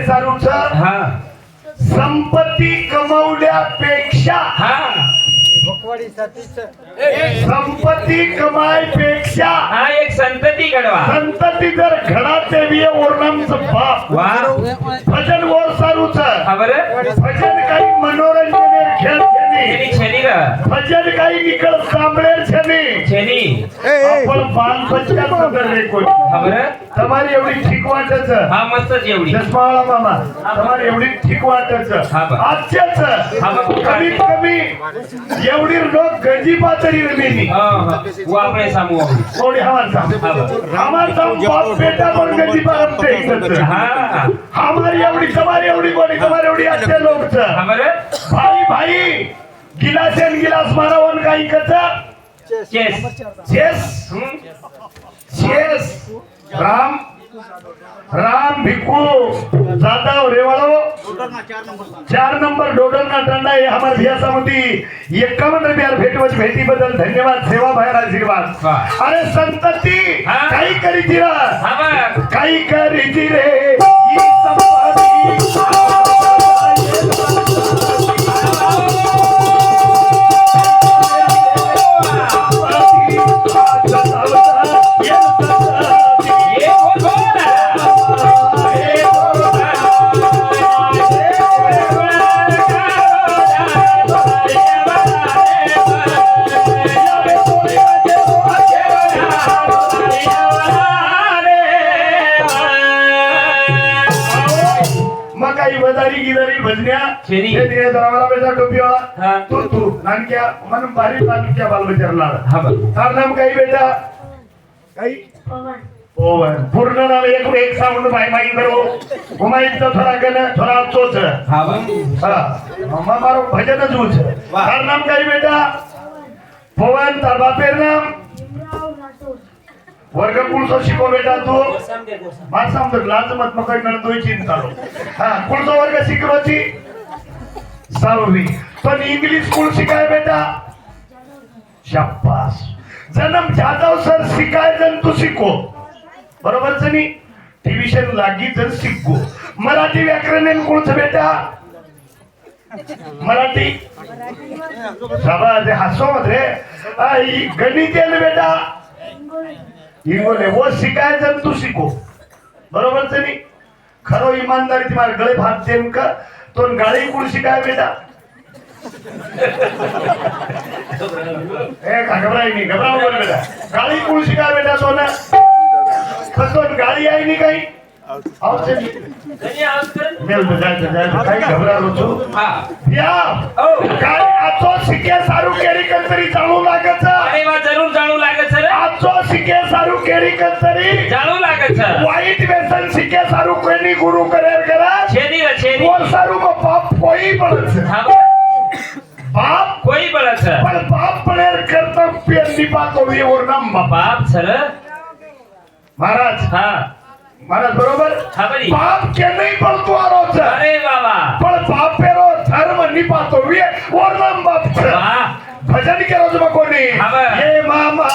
सारूच हा संपत्ती कमवल्यापेक्षा संपत्ती कमायपेक्षा हा एक संतती घडवा संतती जर घडात देवी ओरणामचं बाप वा भजन ओर सारूच हा बरं भजन काही मनोरंजन खेळ छेनी छेनी ग भजन काही निकळ सांभळेल छेनी छेनी आपण बाल बच्चा सुंदर कोणी हा बरं તમારી એવડી ઠીક વાટच हा मस्तच एवढी चष्मावाला मामा તમારી एवढी ઠીक वाटच हा बा. आजच्याच हा बा. कमीत कमी एवढी लोक गंजी पातळी रमेली वो आपणे सामू कोणी हमार हा बा. हमार बाप बेटा पण गंजी पारमते हा हमारी एवढी तुम्हारी एवढी कोणी तुम्हारी एवढी आजचे लोक हा बरं भाई भाई गिलासेन गिलास मारावन काही कचा चेस चेस चेस राम राम भिक्खू जाधव रेवाड़ो 4 नंबर डोडरना टंडा ये हमारे भैया समिति 51 रुपया भेटवच भेटी बदल धन्यवाद सेवा बाहेर आशीर्वाद अरे संतती काही करी तिरा काही करी तिरे ही संपत्ती छेनी. टोपीवाला तू नानक्या म्हणून बारी नानक्या बाल विचारला हा बा. तार नाम काही बेटा काही पवन पूर्ण नाम एक साउंड बाई माई करो घुमाईचं थोडा गण थोडा चोच हा बा. मम्मा मारो भजन जूच तार नाम काही बेटा पवन तार बापेर नाम वर्ग कुलसो शिको बेटा तू बात समज लाज मत पकड न तोय चिंता लो कुलसो वर्ग शिकरोची 6वी पण इंग्लिश स्कूल शिकाय बेटा शाबास जन्म जाधव सर शिकाय जन तू शिको बरोबर जनी ट्युशन लागी जन शिकू मराठी व्याकरण कोणचं बेटा मराठी शाबास हसो मत रे गणित बेटा इंगोले वो शिकाय जन तू शिको बरोबर जनी खरो ईमानदारी तुम्हारे गळे भात देन का तो गाड़ी कुल शिकाय बेटा घबराई नहीं घबराओ बोल बेटा गाड़ी कुल शिकाय बेटा तो ना खसोन गाड़ी आई नहीं कहीं आओ से मेल बजाय काही घबरा रो छो या काय आजो शिके सारू केरी कंतरी जाणू लागत अरे वा जरूर जाणू लागत सर आजो शिके सारू केरी कंतरी जाणू लागत सर वाईट व्यसन शिके सारू कोणी गुरु करेर करा छेनी रे छेनी वो सारू को पाप कोई पड़त हा पाप कोई बळत सर पण पाप पडेर कर्तव्य निपातो ये और नाम बाप सर महाराज हा महाराज बरोबर हा बरी पाप के नहीं पड़तो आरो छ अरे बाबा पण पापेरो धर्म निपातो ये और नाम बाप छ वाह भजन के रोज में कोणी ये मामा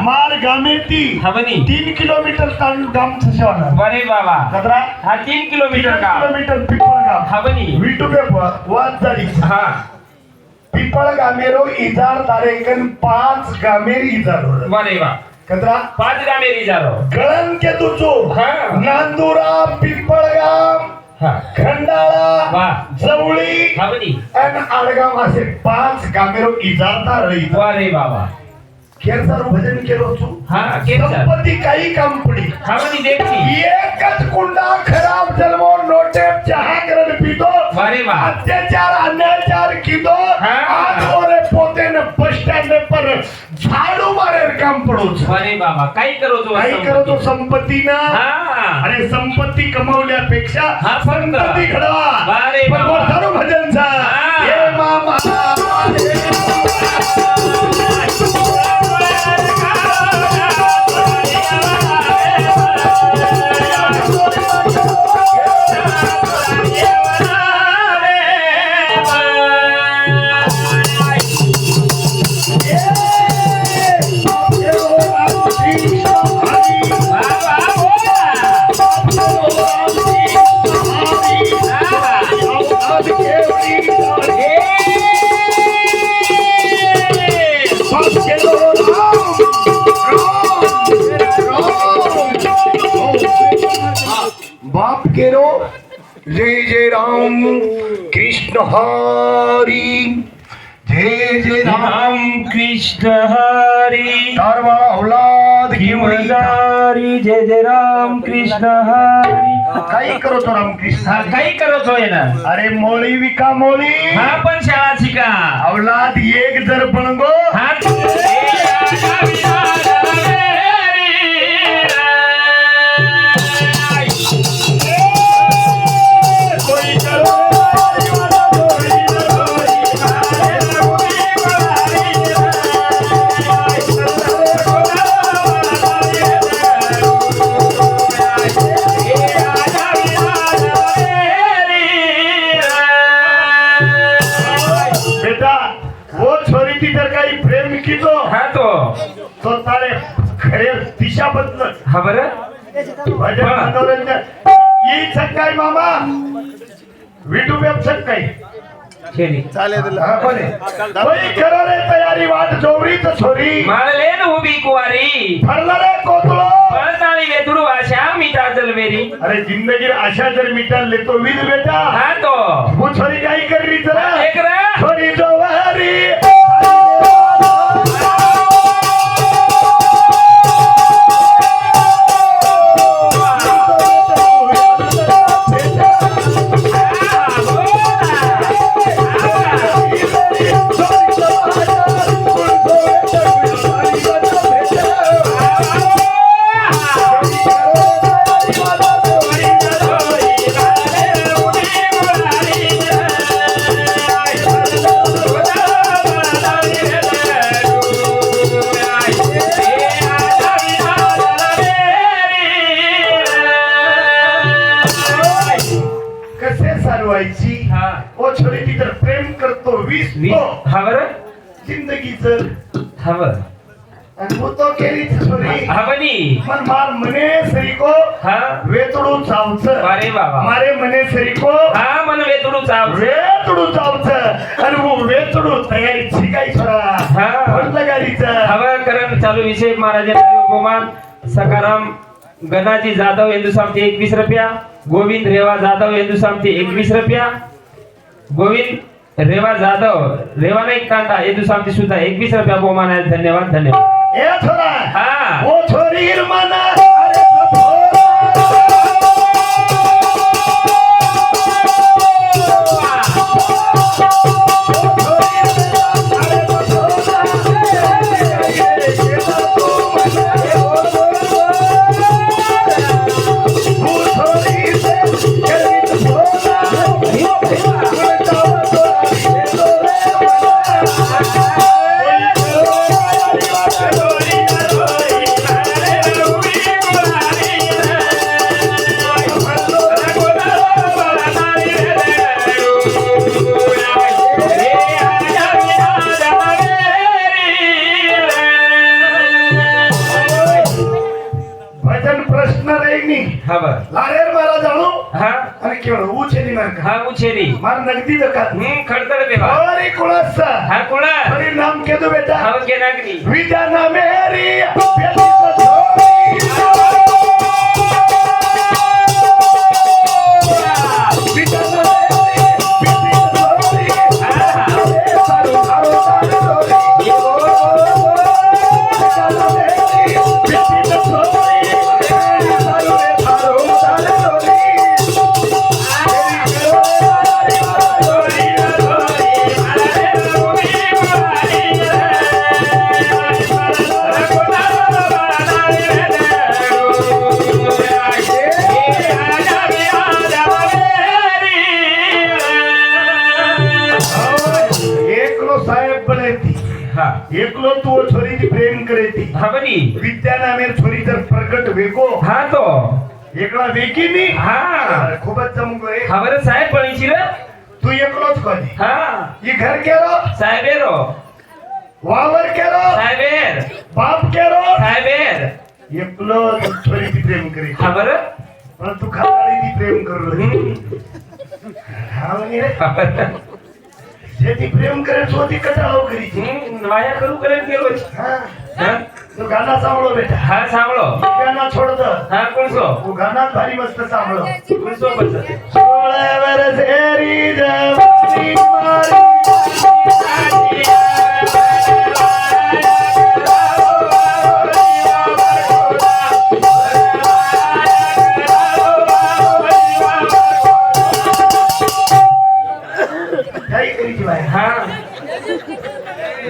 मार गामेती 3 किलोमीटर गाम छशवाना बरे बाबा कदरा हा 3 किलोमीटर का किलोमीटर पिपळगाव हवनी विटुबे वाद झाली हा पिपळगामेरो इजार तारेकन 5 गामेर इजार बरे बा कदरा 5 गामेर इजारो गळन के तुझो हा नांदुरा पिपळगाव हा खंडाळा वा जवळी हवनी आणि आडगाव असे 5 गामेरो इजारता रही वा रे बाबा केरसारू भजन केलो छू हा केसर संपत्ती काही काम पडी हवनी देखती एकच कुंडा खराब जन्मो नोटे चहा करन पीतो वारे वा अत्याचार अन्याचार कीधो हाँ। आज ओरे पोते ने बस स्टैंड पर झाड़ू मारे काम पड़ो छ वारे बाबा काही करो तो काही करो तो संपत्ती ना हा अरे संपत्ती कमावल्यापेक्षा हा, फक्त. संपत्ती घडवा वारे पण बाबा. मोठारू भजन चा हा. हे मामा बाप केरो जय जय राम कृष्ण हरी जय जय राम कृष्ण हरी कारवाळा औलाद घेऊन जय जय राम कृष्ण हरी काही करो तो राम कृष्ण हा काही करत होय ना अरे मोळी विका मोळी हा पण शाळा शिका औलाद एक जर बनगो हा कोई करो बेटा वो छोरी ती जर काही प्रेम कीधो हा तो तो तारे खरे दिशा बदल हा बरं भजन हा. मनोरंजन ये सकाळी मामा विटू वेब सकाळी शेरी हा कोणे कोई करो रे तयारी वाट जोवरी तर छोरी माळले न उभी कुवारी फरला रे कोतळो पळताळी वेतुडू आशा मिटा जलवेरी अरे जिंदगी आशा जर मिटाल ले तो वीज बेटा हा तो वो छोरी काही कर रही जरा एक रा छोरी जोवारी कसे सारवायची हा वो छोरी ती जर प्रेम करतो वीस वी तो हा बरं जिंदगीचं हा बरं आणि वो तो केली छोरी हा बनी मन मार मने सरीको हा वेतडू चावच वारे बाबा मारे मने सरीको हा मन वेतुडू चाव वेतडू चावच आणि वो वेतडू तयारी शिकाय छोरा हा. म्हटलं गाडीचं हवा करण चालू विषय महाराजांना उपमान सकाराम गणाजी जाधव हिंदुस्तानचे 21 रुपया गोविंद रेवा जाधव हिंदुस्तानचे 21 रुपया गोविंद रेवा जाधव रेवा नाही कांदा हिंदुस्तानचे सुद्धा 21 रुपया बहुमान आहे धन्यवाद धन्यवाद ए छोरा हा वो छोरी मना अरे भजन प्रश्न रहेगी हा बर लारेर मारा जाणू हा आणि केवळ उचेली मार हा उछेरी मार नगदी दका खडतर देवा अरे कोणाचा हा कोणा अरे नाम केदो बेटा हा के नागरी विद्या ना मेरी बेटी तो छोरी एकलो तू छोरी थी प्रेम करे थी हा बनी विद्या नामेर छोरी तर प्रकट वेको हा तो एकला वेकी नी हा खूपच जमको रे हा बरं साहेब पण रे तू एकलोच कोणी हा ये घर केरो साहेबेरो वावर केरो साहेबेर बाप केरो साहेबेर एकलो छोरी थी प्रेम करे हा बरं पण तू खाली थी प्रेम करू हा म्हणे रे जेती प्रेम करे तो ती कटाळो करी वाया करू करे गेलो हा हा तू गाना सांभळो बेटा हा सांभळो गाना छोड़ दो हा कोणसो तू गाना भारी मस्त सांभळो कोणसो बस 16 वर्षेरी जवानी मारी काय करी की बाय हा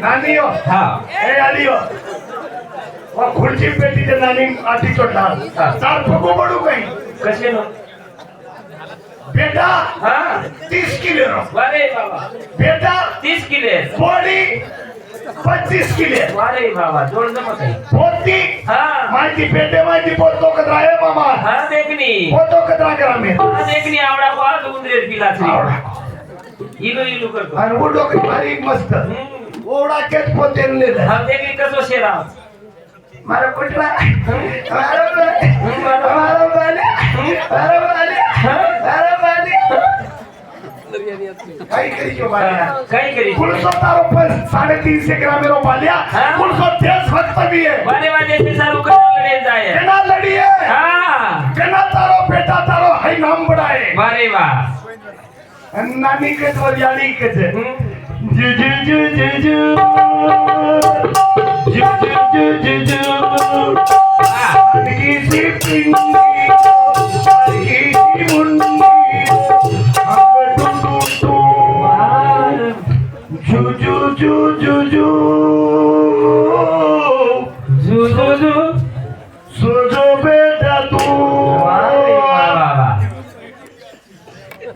नानी हो हा ए आली हो वा खुर्ची पेटी ते नानी आठी चोटला चार फुगो पडू काही कसे नो बेटा हा 30 किलो रो वारे बाबा बेटा 30 किले बॉडी 25 किलो वारे बाबा जोड जमत आहे पोती हा माहिती पेटे माहिती पोतो कदरा आहे मामा हा देखनी पोतो कदरा करा मे हा देखनी आवडा पाच उंदरे पिलाची इलो इलो करतो आणि वो डोकरी भारी मस्त ओवडा केच पोते ने हा देखनी कसो शेरा मारा कुठला मारा बाले काय करी जो बाल्या काय करी पुलसो तारो पर 350 ग्राम रो बाल्या पुलसो देश भक्त भी है वारे वारे से सारू करे जाए केना लड़ी है हा केना तारो बेटा तारो है नाम बढ़ाए वारे वाह नानी के तो यानी के जे जु जु जु जु जु जु जु जु जु की सी पिंडी की मुंडी हम टू टू जु जु जु जु जु जू जू जू सोजो बेटा तू वारे वाह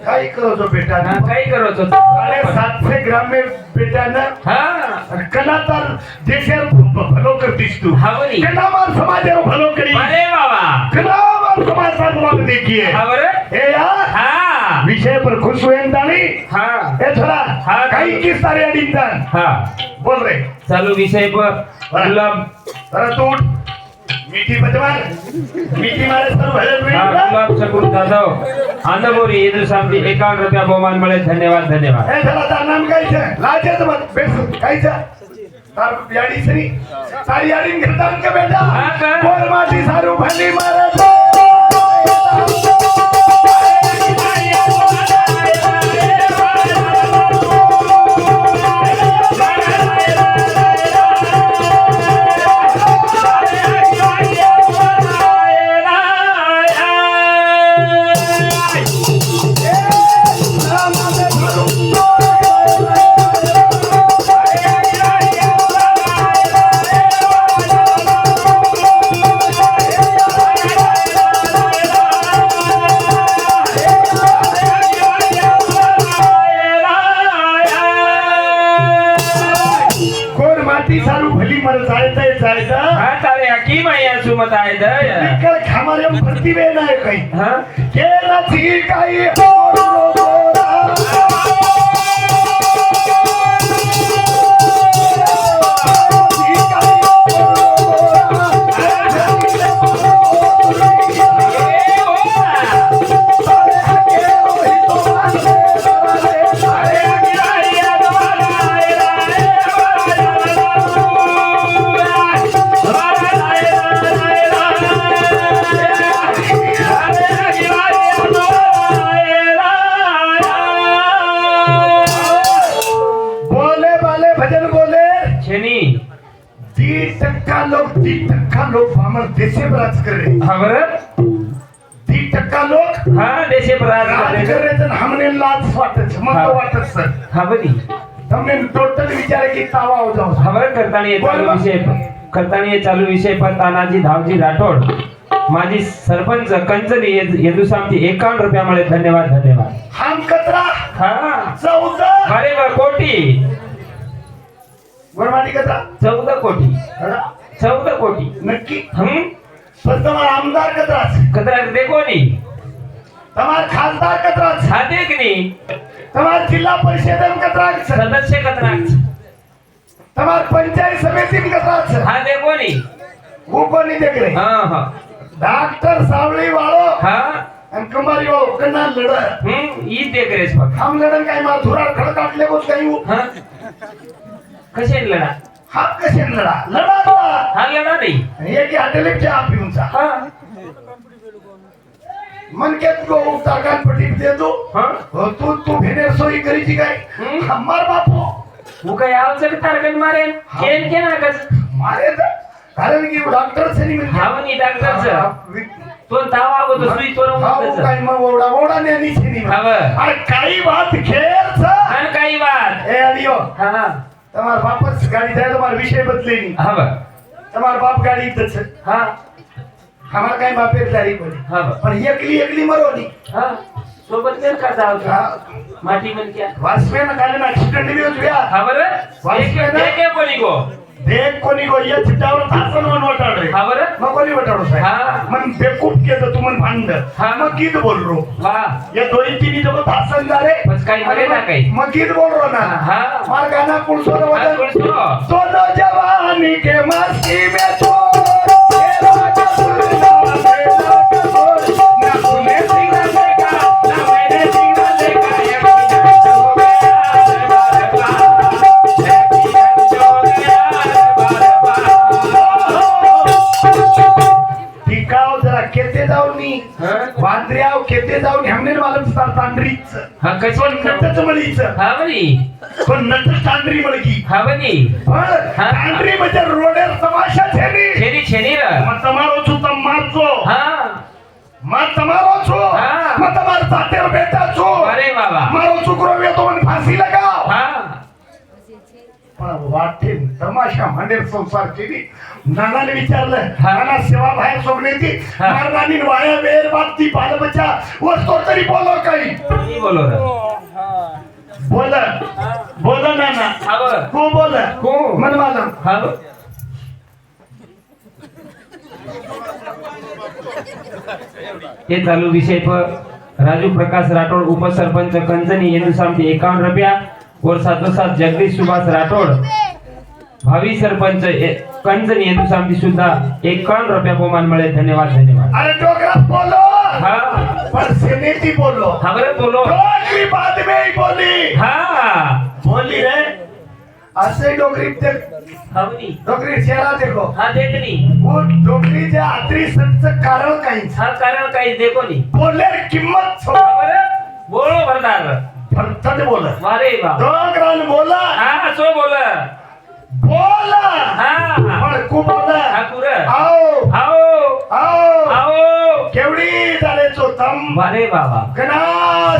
काय करो जो बेटा हा काय करो तो 750 ग्राम में बेटा ना हा कला तर देशेर भलो करतीस तू हा बरी कला मार समाजेर भलो करी वारे बाबा कला मार समाज पर भलो देखिए हा बरं ए यार हा विषय पर खुश हुए दानी हा ए थोड़ा हाँ। काही किस सारे अडिंतन हा बोल रे चालू विषय पर गुलाब जरा तू उठ. मीठी बजवान मीठी मारे सर भले हा मिनिट गुलाब शकून जाधव आंधबोरी येदू सामती 51 रुपया बहुमान मिळे धन्यवाद धन्यवाद ए थोड़ा तार नाम काय छे लाजे मत बेस काय छे तार याडी सरी सारी याडी घरदान के बेटा हाँ का? बोल माटी सारू भली मारे कोण माटी सारू भली मर जायता हा तारे हकीम आहे या सुमत आहे दय निकल खामारे प्रतिभे नाही काही हा के नथी काही बोले वाले भजन बोले छेनी 30% लोक हमारे देशे राज कर रहे हा बरं 30% लोक हा देशे राज प्राज कर रहे थे हमने लाज वाटत मत हाँ। वाटत सर हा बरी हमने टोटल विचार की तावा हो जाओ खबर करताना ये चालू विषय पर तानाजी धावजी राठोड माजी सरपंच कंचनी येदू सामती 51 रुपया मिळे धन्यवाद धन्यवाद हम कतरा हा 14 अरे वा कोटी गोरमाटी कचरा 14 कोटी 14 कोटी नक्की हम पण तुम्हाला आमदार कचराच कतरा दे कोणी તમાર ખાસદાર કતરાક સાદે કે નહીં તમાર જિલ્લા પરિષદ કતરાક સદસ્ય કતરાક તમાર પંચાયત સમિતિ કતરાક હા દે કોની હું કોની દેખ રે હા હા ડોક્ટર સાવળી વાળો હા અને કમારી વાળો કના લડા ઈ દેખ રે છે આમ લડન કાઈ માં ધુરા ખડકાટ લેવો કયું હા કશે લડા હાથ કશે લડા લડા હા લડા નહીં ये की हटेले क्या आप उनसा હા मन के को उतारकान पट्टी दे दो હા तू भेने सोई करी जी गई हमार बापू હું કઈ આવશે કે તારકન મારે કેન કે ના કસ मारे था कारण की डॉक्टर से नहीं मिलता હાવની ડાક્ટર છે તો તાવ આવો તો સુઈ તોરો हाउ હું काई में ओड़ा ओड़ा ने नीचे नहीं હવે अरे काई बात खेर था હા કઈ વાત ए अलियो હા તમાર વાપસ ગાડી થાય તમાર વિષય બદલે ની હવે તમાર બાપ ગાડી જ છે હા हमार काई बापे तारी पड़ी હવે पण एकली एकली मरो नी હા સોબત કેમ કરતા આવતો हाँ, માટી મન ક્યાં वासमेन काले ना एक्सीडेंट भी हो गया ખબર એક બોલી ગો देख कोणी गो ये चिटावर थासन वन वटाड रे ખબર मग कोणी वटाडो साहेब હા मन बेकूफ के तो तुमन भांड हाँ. मग गीत बोल रो વાહ ये दोन तीन जब थासन जा रे बस काही मरे ना काही. मग गीत बोल रो ना હા मार गाना पुलसो હા, वजन બોલશો. दोनों जवानी के मस्ती में छोड़ ये राजा सुलझा बेटा कसूर ना तूने सिंगा देखा ना मैंने सिंगा देखा ये बिना हो गया बार टिकाव जरा केते जाऊनी હા वांद्र्याव केते जाऊनी हमने मालूम स्टार तांडरीच હા पण કશું नटच मळीच હા બની पण नट तांडरी मळगी હા बनी पण हाँ. तांडरी म्हणजे रोडेर तमाशा छेनी છેની છેની ર मग તમારો છું તમ મારજો હા મત તમારો છો हाँ. મત તમાર સાથે બેટા છો અરે બાબા મારો છોકરો વે તો મને ફાંસી લગાવ હા पण वाटे तमाशा मांडेर संसार केली नानाने विचारलं हाँ. नाना सेवा बाहेर सोडण्याची हाँ. मारवानी वाया वेर बाबती बालबच्चा वस्तो तरी बोलो काही ઈ બોલો ર बोल बोल नाना હા બર तू बोल को मन माझा હા બર ये चालू विषय पर राजू प्रकाश राठोड उपसरपंच कंजनी हिंदुस्तान 51 रुपया और साथों साथ जगदीश सुभाष राठोड भावी सरपंच कंजनी हिंदुस्तान सुद्धा 51 रुपया बहुमान मिळे धन्यवाद धन्यवाद अरे डोकरा बोलो हाँ पर सेनेची बोलो हाँ बरे बोलो डोकरी बाद में ही बोली हाँ बोली रे असे डोकरी हाँ बनी डोकरी चेहरा देखो हाँ देखनी वो डोकरी जे आत्री सच्च कारण काही हाँ कारण काही देखो नहीं बोले किंमत छो हाँ बरे बोलो भरदार फरतट बोल वारे बाबा डोकरान बोला हाँ सो बोला बोला हाँ पण को बोला हाँ पूरा आओ आओ आओ आओ केवडी झाले चो तम वारे बाबा कना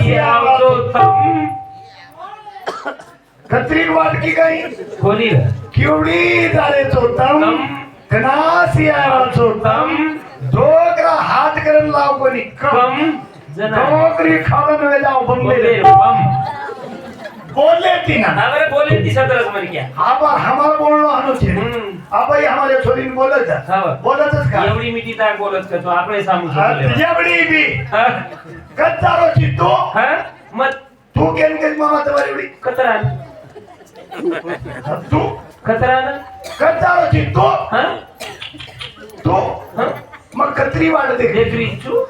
ये आओ तो तम कत्री वाटकी काही खोली रे केवडी झाले चो तम तम. कना सिया चो तम डोकरा हात करून लाव कोणी कम जना डोकरी खावन वे जाओ बोले बंबे बम बोले ती ना हाँ बरे बोले ती सत्रह मन क्या आबा हमारा बोलणं अनुचित आबाई हमारे छोरीने बोलत हाँ बोलतच का एवढी मिठी ताक बोलत का तो आपले सामू शकले तुझ्याकडे बी हाँ कच्चारो चित्तो हाँ मत तू केन केन मामा तवारी एवढी कतरा तू कतरा ना कच्चारो चित्तो हाँ तू हाँ मग कत्री वाढ दे देख रही छू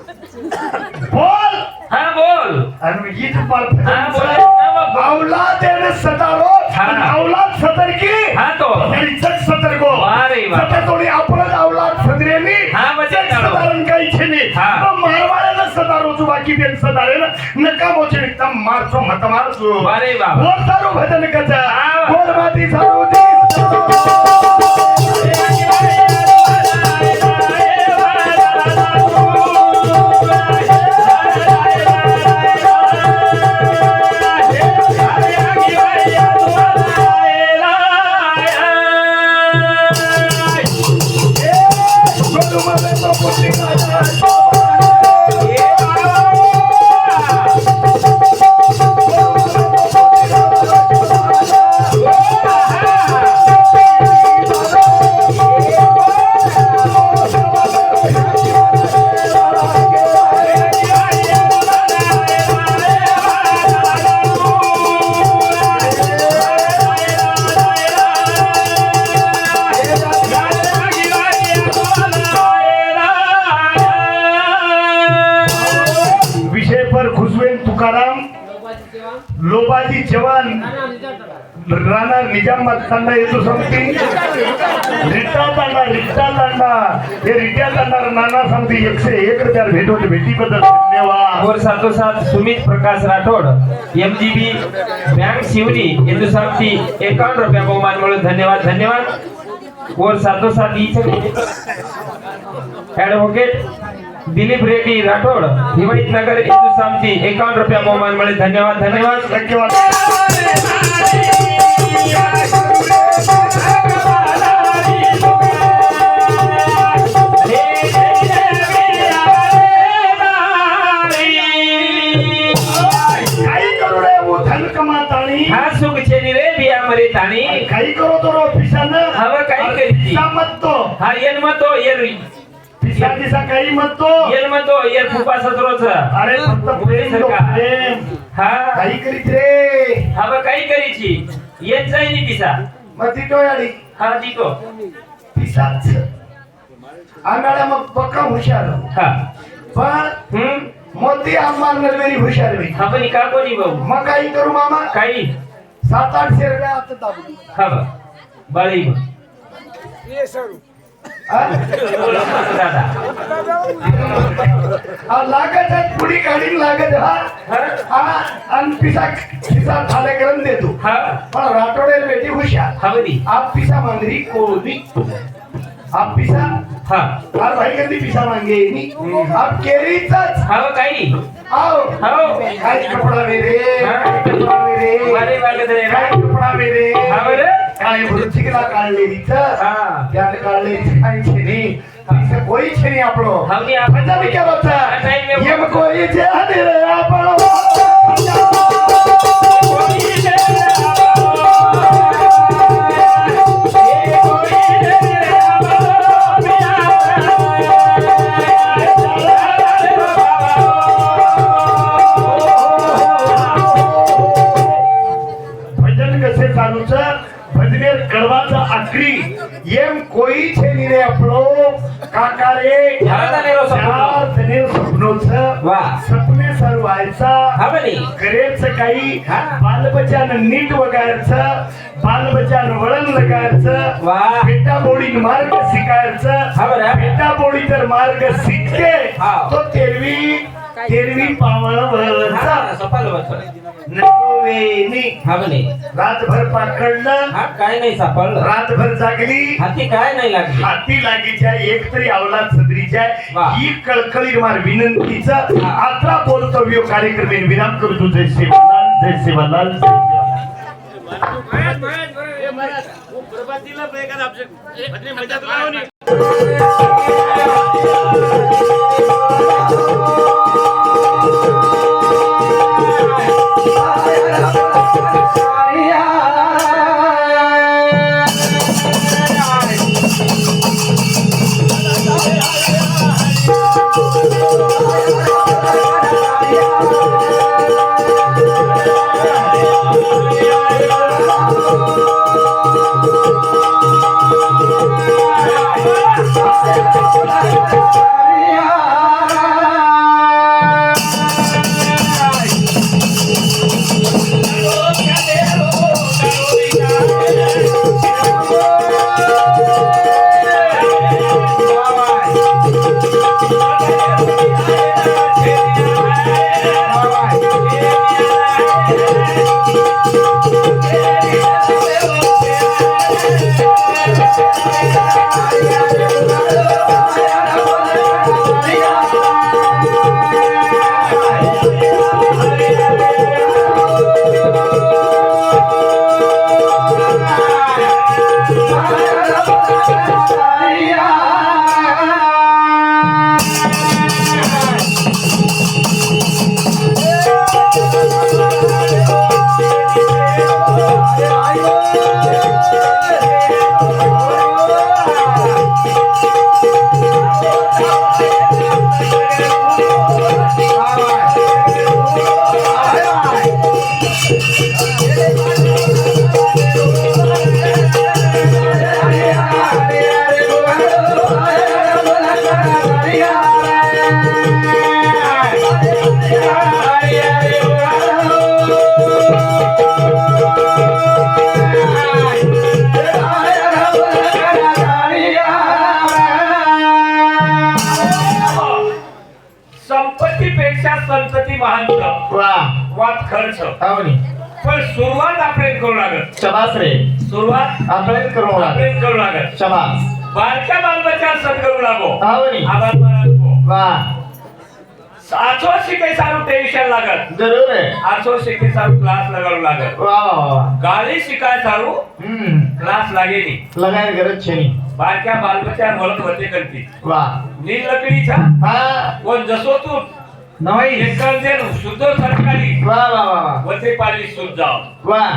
बोल हाँ बोल आणि मी गीत पार हाँ बोले ना बाबा औलाद देणे सतारो हाँ. औलाद सतर्की हाँ तो आणि जग सतर्को वारे वा सतर्कोनी आपणच औलाद सदरेनी हाँ बचे सदारण काही छेनी हाँ. तो मारवाड्याला सदारो तू बाकी बेन सदारे ना नका मोचे एकदम मारचो मत मारचो वारे बाबा बोल तारो भजन कचा हाँ. बोल माती सारू दी हुसवेन तुकाराम लोबाजी जवान राणा निजामात तांडा येतो सांगते रिटा तांडा हे रिटा तांडा नाना सांगते 101 रुपया भेट होते भेटीबद्दल धन्यवाद. और साथोसाथ सुमित प्रकाश राठोड MGB बँक शिवनी हिंदू सामती 51 रुपया बहुमान म्हणून धन्यवाद. और साथोसाथ ऍडव्होकेट दिलीप रेड्डी राठोड हिमायत नगर हिंदू सामती 51 रुपया बहुमान म्हणून धन्यवाद. सुख छेनी रे बिया मरे ताणी काही करो तो पिसानं हवा काही करीची मत्तो हा येन मतो येर पिसा दिसा काही मत्तो येन मतो येर फुपा सत्रोच अरे फक्त प्रेम हा काही करीत रे हवा काही करीची येत जाई नी पिसा मग तिटो याडी हा दितो पिसाच आंगाड्या मग पक्का हुशार हा पण मोती आम्हा नलवेरी हुशार होई हा पण का कोणी भाऊ मग काही करू मामा काही 700-800 रुपया आता दाबू हा बा बाळी मग दादा लागत आहे पुढी काढीन लागत हा आणि पिसा खाले करून देतो हा पण राठोडेल बेटी हुशार हा बदी आप पिसा मांगरी कोणी आप पिसा हा और भाई कभी पिसा मांगे नहीं आप केरीचाच हाव काही आओ हाव काय कपडा मेरे कपडा मेरे मारे वागत रे काय कपडा मेरे हाव रे काय भरुचिकला काढलेलीच हा त्यात काढलेली काय छेनी पिसा कोई छेनी आपलो हावनी मजा भी क्या होता ये कोई जे आने रे आपलो भजनेर कळवाचा आखरी एम कोई छे नी रे आपलो काका रे जनेर स्वप्नोच सपने सरवायचा करेच काही बालबच्चानं नीट वगायचं बालबच्चानं वळण लगायचं बेटा बोडी मार्ग शिकायचं बेटा बोडी तर मार्ग शिकते तो तेरवी पावळवरचा रातभर पाकडलं काय नाही सापडलं रातभर जागली हाती काय नाही लागली हाती लागीच्या एक तरी अवलाद सदरीच्या ही कळकळी मार विनंतीचा आता बोलतव्य कार्यक्रम विराम करतो. जय सेवालाल जय सेवालाल जय Yeah. वाद खर्च आवनी पण सुरुवात आपल्याला करू लागत शबास रे सुरुवात आपल्याला करू लागत आपल्याला करू लागत शबास बारक्या बालबच्चा सत करू लागो आवनी आबाद बाळगो वाह आठो शिके सारू टेन्शन लागत जरूर है आठो शिके सारू क्लास लगावू लागत वाह वाह वाह गाडी शिकाय सारू क्लास लागे नी लगाय गरज छे नी बारक्या बालबच्चा बोलत होते करती वाह नील लकडीचा हा कोण जसो तू नवाई एकल जे शुद्ध सरकारी वाह वाह वाह वते पाली शुद्ध जाव वाह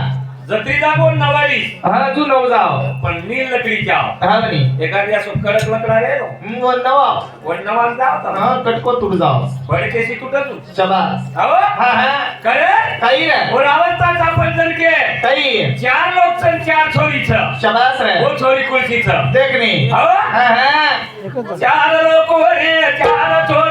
जत्री जागो नवाई हा तू नव जाओ पण नील लकडीच्या आवनी एखाद्या सो कडक लकडा रे नो वो नवा वन नवान जाव हा कटको तुड जाओ बडकेशी तुटत शबास अहो हा हा करे काही रे और आवताचा आपण जण के काही चार लोक सन चार छोरीच शबास रे वो छोरी कुलचीच देखनी अहो हा हा चार लोक रे चार छोरी